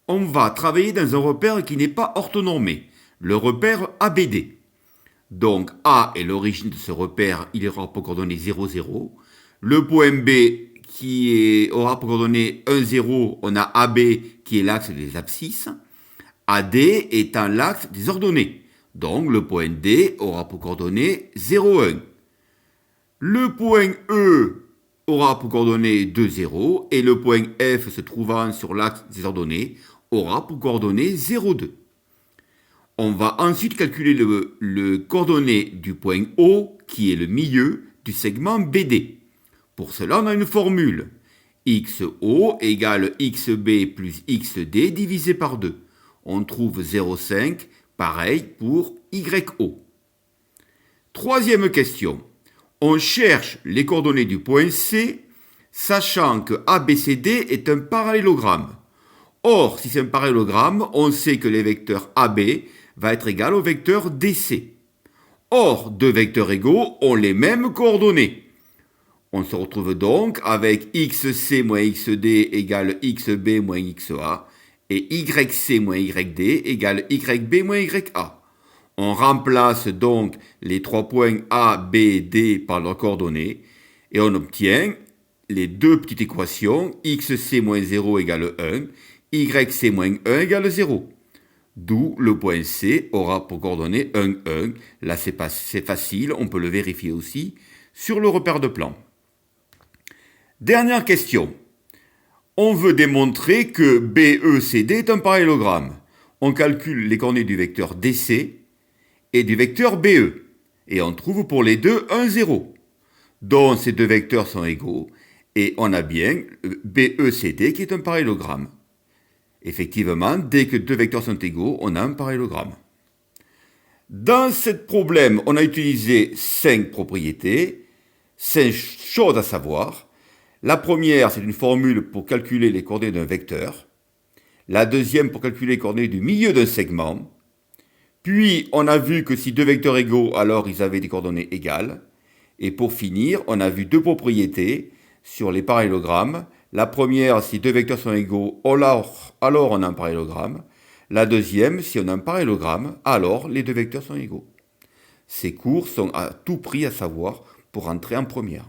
on va travailler dans un repère qui n'est pas orthonormé, le repère ABD. Donc A est l'origine de ce repère, il aura pour coordonnées 0, 0. Le point B aura pour coordonnées 1, 0, on a AB qui est l'axe des abscisses. AD étant l'axe des ordonnées. Donc le point D aura pour coordonnées 0, 1. Le point E aura pour coordonnées 2, 0. Et le point F se trouvant sur l'axe des ordonnées aura pour coordonnées 0, 2. On va ensuite calculer le coordonnées du point O, qui est le milieu du segment BD. Pour cela, on a une formule. XO égale XB plus XD divisé par 2. On trouve 0,5, pareil pour YO. Troisième question. On cherche les coordonnées du point C, sachant que ABCD est un parallélogramme. Or, si c'est un parallélogramme, on sait que le vecteur AB va être égal au vecteur DC. Or, deux vecteurs égaux ont les mêmes coordonnées. On se retrouve donc avec XC moins XD égale XB moins XA et YC moins YD égale YB moins YA. On remplace donc les trois points A, B, D par leurs coordonnées et on obtient les deux petites équations XC moins 0 égale 1, YC moins 1 égale 0. D'où le point C aura pour coordonnées 1, 1. Là, c'est facile, on peut le vérifier aussi sur le repère de plan. Dernière question. On veut démontrer que BECD est un parallélogramme. On calcule les coordonnées du vecteur DC et du vecteur BE. Et on trouve pour les deux 1, 0. Donc ces deux vecteurs sont égaux. Et on a bien BECD qui est un parallélogramme. Effectivement, dès que deux vecteurs sont égaux, on a un parallélogramme. Dans ce problème, on a utilisé 5 propriétés, 5 choses à savoir. La première, c'est une formule pour calculer les coordonnées d'un vecteur. La deuxième, pour calculer les coordonnées du milieu d'un segment. Puis, on a vu que si deux vecteurs égaux, alors ils avaient des coordonnées égales. Et pour finir, on a vu deux propriétés sur les parallélogrammes. La première, si deux vecteurs sont égaux, alors on a un parallélogramme. La deuxième, si on a un parallélogramme, alors les deux vecteurs sont égaux. Ces cours sont à tout prix à savoir pour entrer en première.